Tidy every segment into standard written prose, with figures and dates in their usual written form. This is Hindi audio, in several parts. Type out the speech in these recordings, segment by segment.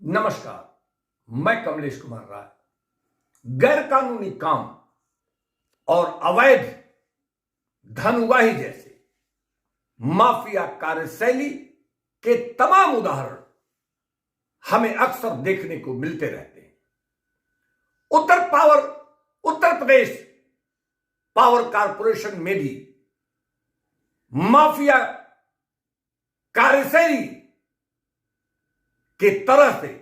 नमस्कार, मैं कमलेश कुमार राय। गैर कानूनी काम और अवैध धन उगाही जैसे माफिया कार्यशैली के तमाम उदाहरण हमें अक्सर देखने को मिलते रहते हैं। उत्तर प्रदेश पावर कॉरपोरेशन में भी माफिया कार्यशैली के तरह से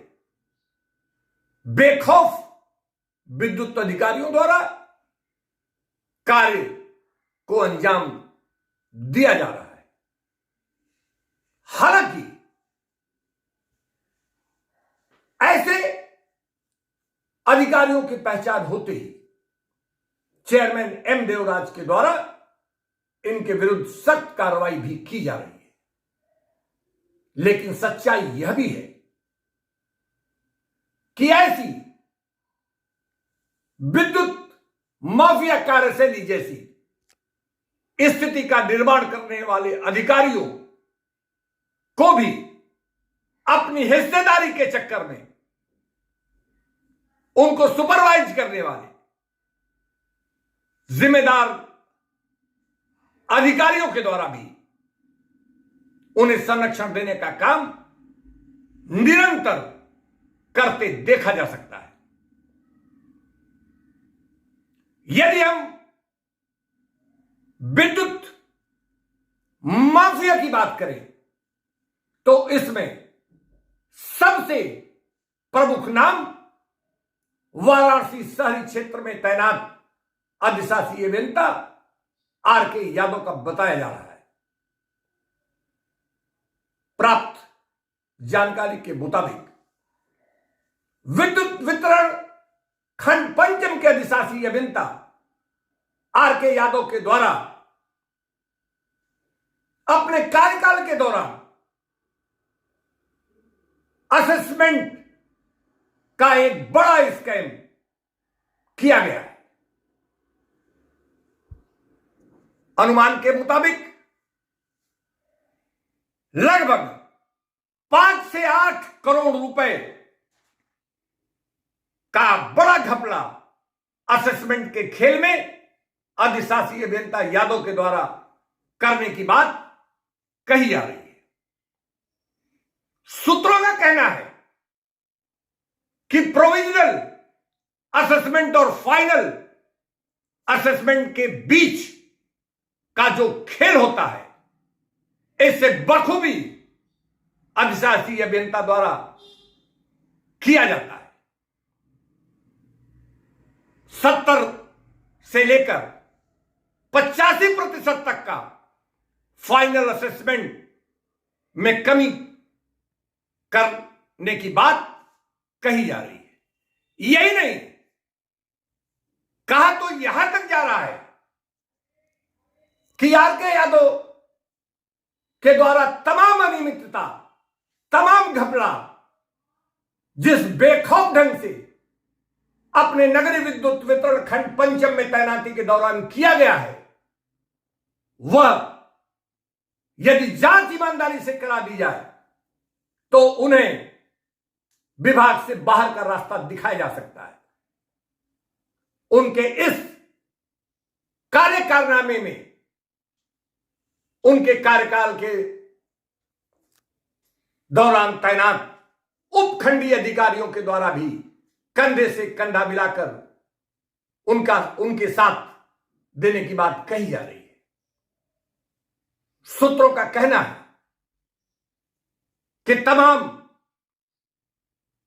बेखौफ विद्युत अधिकारियों द्वारा कार्य को अंजाम दिया जा रहा है। हालांकि ऐसे अधिकारियों की पहचान होते ही चेयरमैन एम देवराज के द्वारा इनके विरुद्ध सख्त कार्रवाई भी की जा रही है। लेकिन सच्चाई यह भी है कि ऐसी विद्युत माफिया कार्यशैली जैसी स्थिति का निर्माण करने वाले अधिकारियों को भी अपनी हिस्सेदारी के चक्कर में उनको सुपरवाइज करने वाले जिम्मेदार अधिकारियों के द्वारा भी उन्हें संरक्षण देने का काम निरंतर करते देखा जा सकता है। यदि हम विद्युत माफिया की बात करें तो इसमें सबसे प्रमुख नाम वाराणसी शहरी क्षेत्र में तैनात अधिशासी अभियंता आर.के. यादव का बताया जा रहा है। प्राप्त जानकारी के मुताबिक विद्युत वितरण खंड पंचम के अधिशासी अभियंता आर.के. यादव के द्वारा अपने कार्यकाल के दौरान असेसमेंट का एक बड़ा स्कैम किया गया है। अनुमान के मुताबिक लगभग 5 से 8 करोड़ रुपए का बड़ा घपला असेसमेंट के खेल में अधिशासी अभियंता यादव के द्वारा करने की बात कही जा रही है। सूत्रों का कहना है कि प्रोविजनल असेसमेंट और फाइनल असेसमेंट के बीच का जो खेल होता है इससे बखूबी अधिशासी अभियंता द्वारा किया जाता है। 70 से लेकर 85% तक का फाइनल असेसमेंट में कमी करने की बात कही जा रही है। यही नहीं, कहा तो यहां तक जा रहा है कि आर.के. यादव के द्वारा तमाम अनियमितता, तमाम घपला जिस बेखौफ ढंग से अपने नगरीय विद्युत वितरण खंड पंचम में तैनाती के दौरान किया गया है, वह यदि जांच ईमानदारी से करा दी जाए तो उन्हें विभाग से बाहर का रास्ता दिखाया जा सकता है। उनके इस कार्य कारनामे में उनके कार्यकाल के दौरान तैनात उपखंडीय अधिकारियों के द्वारा भी कंधे से कंधा मिलाकर उनके साथ देने की बात कही जा रही है। सूत्रों का कहना है कि तमाम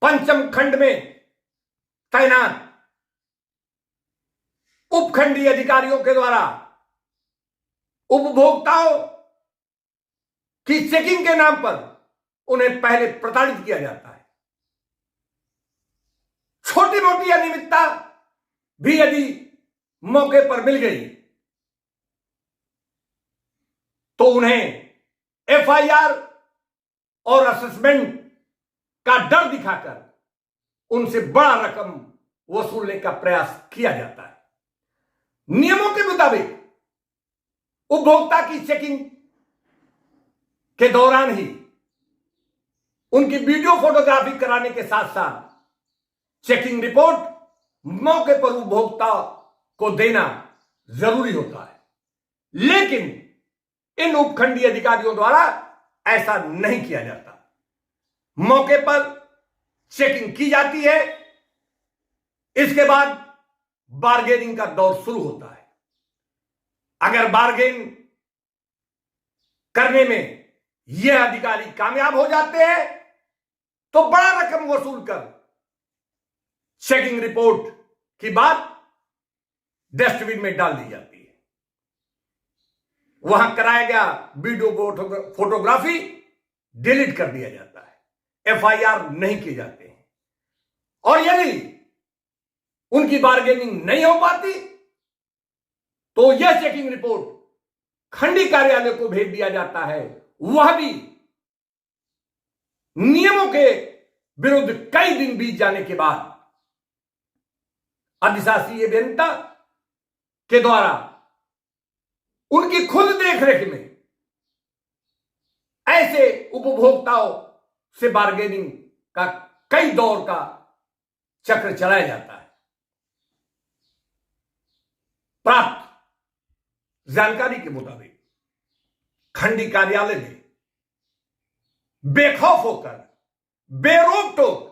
पंचम खंड में तैनात उपखंडीय अधिकारियों के द्वारा उपभोक्ताओं की चेकिंग के नाम पर उन्हें पहले प्रताड़ित किया जाता है। छोटी मोटी अनियमितता भी यदि मौके पर मिल गई तो उन्हें एफआईआर और असेसमेंट का डर दिखाकर उनसे बड़ा रकम वसूलने का प्रयास किया जाता है। नियमों के मुताबिक उपभोक्ता की चेकिंग के दौरान ही उनकी वीडियो फोटोग्राफी कराने के साथ साथ चेकिंग रिपोर्ट मौके पर उपभोक्ता को देना जरूरी होता है, लेकिन इन उपखंडीय अधिकारियों द्वारा ऐसा नहीं किया जाता। मौके पर चेकिंग की जाती है, इसके बाद बार्गेनिंग का दौर शुरू होता है। अगर बार्गेन करने में यह अधिकारी कामयाब हो जाते हैं तो बड़ा रकम वसूल कर चेकिंग रिपोर्ट की बात डस्टबिन में डाल दी जाती है। वहां कराया गया वीडियो फोटोग्राफी डिलीट कर दिया जाता है, एफआईआर नहीं किए जाते हैं। और यदि उनकी बार्गेनिंग नहीं हो पाती तो यह चेकिंग रिपोर्ट खंडी कार्यालय को भेज दिया जाता है, वह भी नियमों के विरुद्ध कई दिन बीत जाने के बाद अधिशासी अभियंता के द्वारा उनकी खुद देखरेख में ऐसे उपभोक्ताओं से बार्गेनिंग का कई दौर का चक्र चलाया जाता है। प्राप्त जानकारी के मुताबिक खंडी कार्यालय ने बेखौफ होकर बेरोक टोक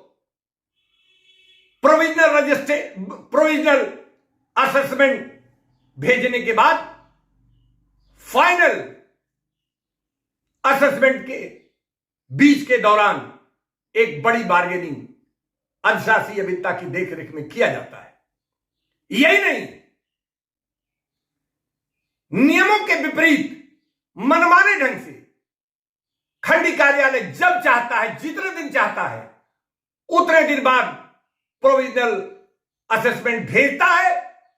प्रोविजनल असेसमेंट भेजने के बाद फाइनल असेसमेंट के बीच के दौरान एक बड़ी बार्गेनिंग अधिशासी अभियंता की देखरेख में किया जाता है। यही नहीं, नियमों के विपरीत मनमाने ढंग से खंडी कार्यालय जब चाहता है, जितने दिन चाहता है, उतने दिन बाद प्रोविजनल असेसमेंट भेजता है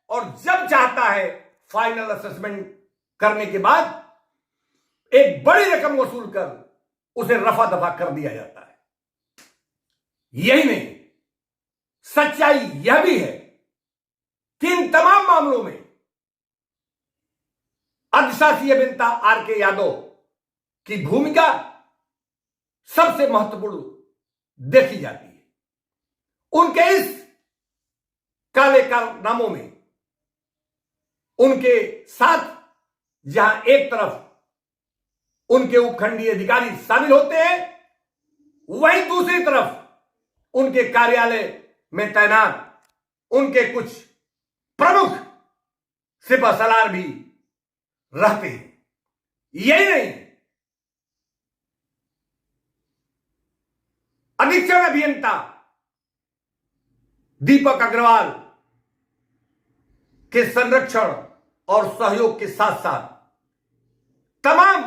और जब चाहता है फाइनल असेसमेंट करने के बाद एक बड़ी रकम वसूल कर उसे रफा दफा कर दिया जाता है। यही नहीं, सच्चाई यह भी है कि इन तमाम मामलों में अधिशासी अभियंता आर.के. यादव की भूमिका सबसे महत्वपूर्ण देखी जाती है। उनके इस काले कारनामों में उनके साथ जहां एक तरफ उनके उपखंडीय अधिकारी शामिल होते हैं, वहीं दूसरी तरफ उनके कार्यालय में तैनात उनके कुछ प्रमुख सिपहसालार भी रहते हैं। यही नहीं, अधीक्षण अभियंता दीपक अग्रवाल के संरक्षण और सहयोग के साथ साथ तमाम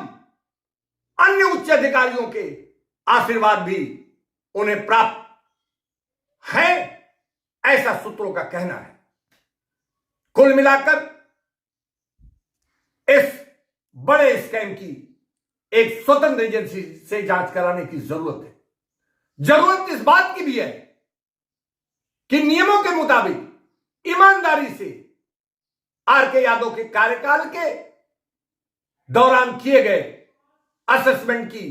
अन्य उच्च अधिकारियों के आशीर्वाद भी उन्हें प्राप्त है, ऐसा सूत्रों का कहना है। कुल मिलाकर इस बड़े स्कैम की एक स्वतंत्र एजेंसी से जांच कराने की जरूरत है। जरूरत इस बात की भी है कि नियमों के मुताबिक ईमानदारी से आर.के. यादव के कार्यकाल के दौरान किए गए असेसमेंट की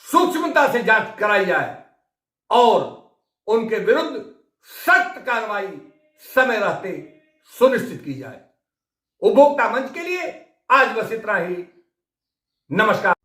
सूक्ष्मता से जांच कराई जाए और उनके विरुद्ध सख्त कार्रवाई समय रहते सुनिश्चित की जाए। उपभोक्ता मंच के लिए आज बस इतना ही। नमस्कार।